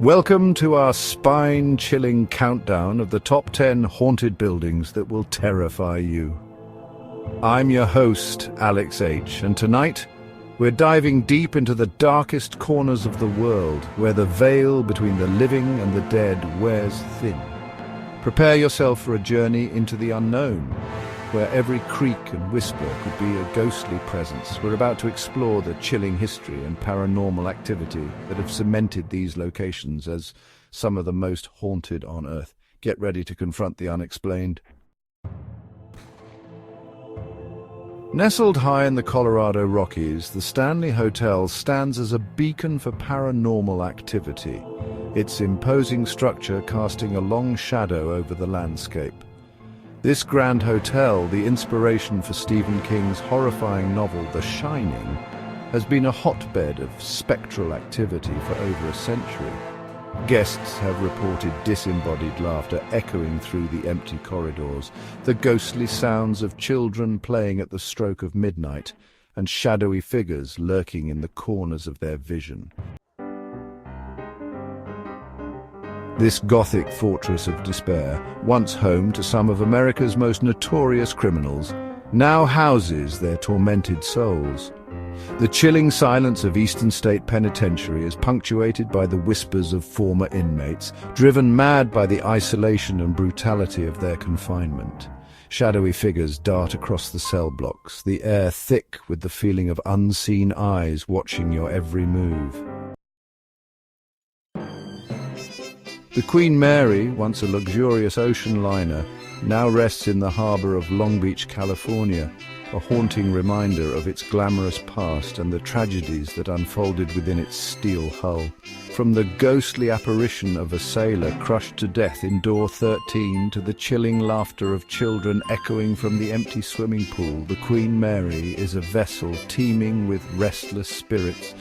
Welcome to our spine-chilling countdown of the top 10 haunted buildings that will terrify you. I'm your host, Alex H., and tonight we're diving deep into the darkest corners of the world, where the veil between the living and the dead wears thin. Prepare yourself for a journey into the unknown, where every creak and whisper could be a ghostly presence. We're about to explore the chilling history and paranormal activity that have cemented these locations as some of the most haunted on Earth. Get ready to confront the unexplained. Nestled high in the Colorado Rockies, the Stanley Hotel stands as a beacon for paranormal activity, its imposing structure casting a long shadow over the landscape. This grand hotel, the inspiration for Stephen King's horrifying novel The Shining, has been a hotbed of spectral activity for over a century. Guests have reported disembodied laughter echoing through the empty corridors, the ghostly sounds of children playing at the stroke of midnight, and shadowy figures lurking in the corners of their vision. This Gothic fortress of despair, once home to some of America's most notorious criminals, now houses their tormented souls. The chilling silence of Eastern State Penitentiary is punctuated by the whispers of former inmates, driven mad by the isolation and brutality of their confinement. Shadowy figures dart across the cell blocks, the air thick with the feeling of unseen eyes watching your every move. The Queen Mary, once a luxurious ocean liner, now rests in the harbor of Long Beach, California, a haunting reminder of its glamorous past and the tragedies that unfolded within its steel hull. From the ghostly apparition of a sailor crushed to death in Door 13 to the chilling laughter of children echoing from the empty swimming pool, the Queen Mary is a vessel teeming with restless spirits,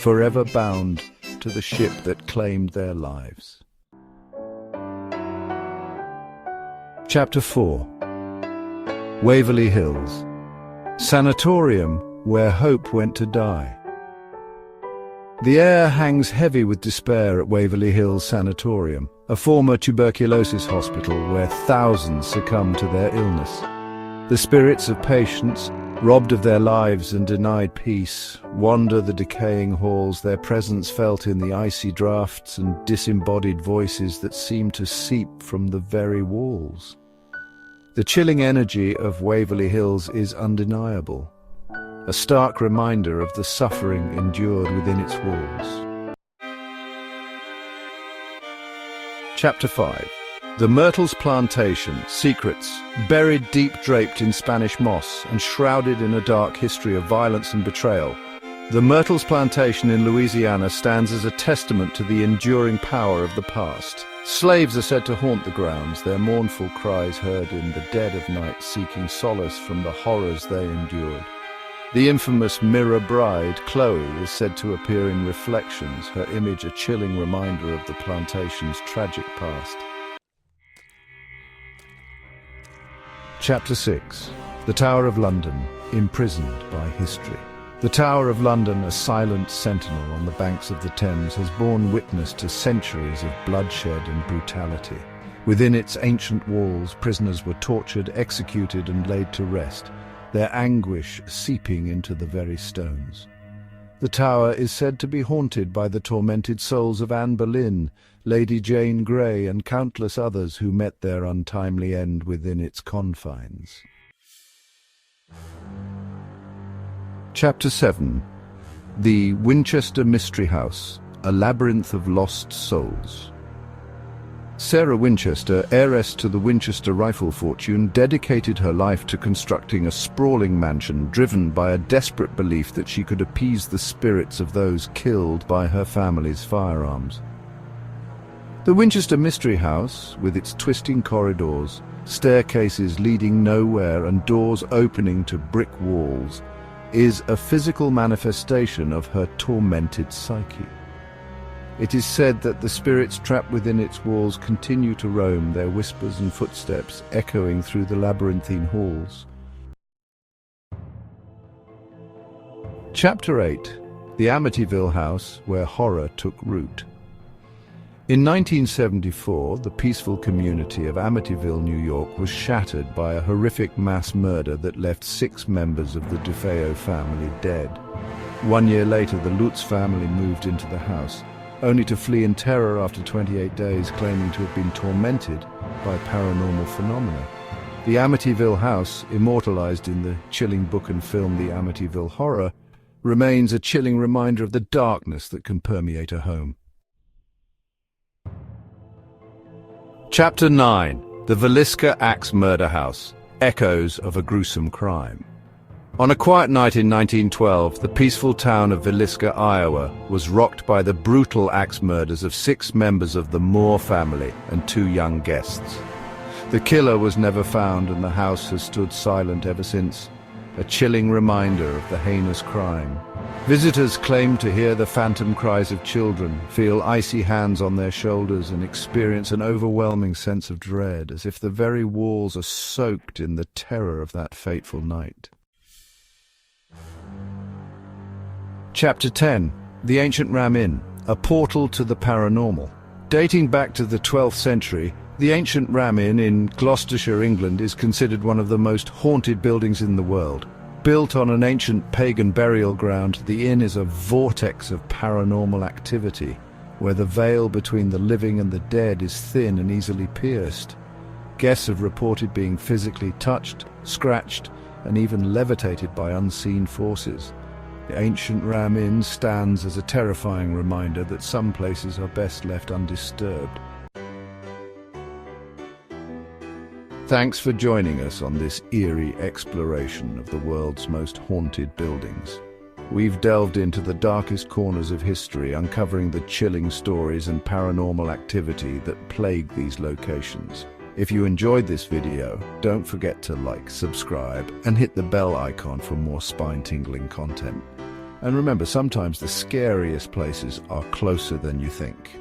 forever bound to the ship that claimed their lives. Chapter 4. Waverly Hills, sanatorium where hope went to die. The air hangs heavy with despair at Waverly Hills Sanatorium, a former tuberculosis hospital where thousands succumb to their illness. The spirits of patients, robbed of their lives and denied peace, wander the decaying halls, their presence felt in the icy drafts and disembodied voices that seem to seep from the very walls. The chilling energy of Waverly Hills is undeniable, a stark reminder of the suffering endured within its walls. Chapter 5. The Myrtles Plantation, secrets, buried deep draped in Spanish moss and shrouded in a dark history of violence and betrayal. The Myrtles Plantation in Louisiana stands as a testament to the enduring power of the past. Slaves are said to haunt the grounds, their mournful cries heard in the dead of night, seeking solace from the horrors they endured. The infamous Mirror Bride, Chloe, is said to appear in reflections, her image a chilling reminder of the plantation's tragic past. Chapter 6. The Tower of London, imprisoned by history. The Tower of London, a silent sentinel on the banks of the Thames, has borne witness to centuries of bloodshed and brutality. Within its ancient walls, prisoners were tortured, executed, and laid to rest, their anguish seeping into the very stones. The tower is said to be haunted by the tormented souls of Anne Boleyn, Lady Jane Grey, and countless others who met their untimely end within its confines. Chapter 7. The Winchester Mystery House, a labyrinth of lost souls. Sarah Winchester, heiress to the Winchester rifle fortune, dedicated her life to constructing a sprawling mansion driven by a desperate belief that she could appease the spirits of those killed by her family's firearms. The Winchester Mystery House, with its twisting corridors, staircases leading nowhere and doors opening to brick walls, is a physical manifestation of her tormented psyche. It is said that the spirits trapped within its walls continue to roam, their whispers and footsteps echoing through the labyrinthine halls. Chapter 8. The Amityville House, where horror took root. In 1974, the peaceful community of Amityville, New York was shattered by a horrific mass murder that left 6 members of the DeFeo family dead. 1 year later, the Lutz family moved into the house, only to flee in terror after 28 days, claiming to have been tormented by paranormal phenomena. The Amityville house, immortalized in the chilling book and film The Amityville Horror, remains a chilling reminder of the darkness that can permeate a home. Chapter 9. The Villisca Axe Murder House. Echoes of a Gruesome Crime. On a quiet night in 1912, the peaceful town of Villisca, Iowa, was rocked by the brutal axe murders of 6 members of the Moore family and 2 young guests. The killer was never found, and the house has stood silent ever since, a chilling reminder of the heinous crime. Visitors claim to hear the phantom cries of children, feel icy hands on their shoulders, and experience an overwhelming sense of dread, as if the very walls are soaked in the terror of that fateful night. Chapter 10. The Ancient Ram Inn, a portal to the paranormal. Dating back to the 12th century, the Ancient Ram Inn in Gloucestershire, England, is considered one of the most haunted buildings in the world. Built on an ancient pagan burial ground, the inn is a vortex of paranormal activity, where the veil between the living and the dead is thin and easily pierced. Guests have reported being physically touched, scratched, and even levitated by unseen forces. The Ancient Ram Inn stands as a terrifying reminder that some places are best left undisturbed. Thanks for joining us on this eerie exploration of the world's most haunted buildings. We've delved into the darkest corners of history, uncovering the chilling stories and paranormal activity that plague these locations. If you enjoyed this video, don't forget to like, subscribe, and hit the bell icon for more spine-tingling content. And remember, sometimes the scariest places are closer than you think.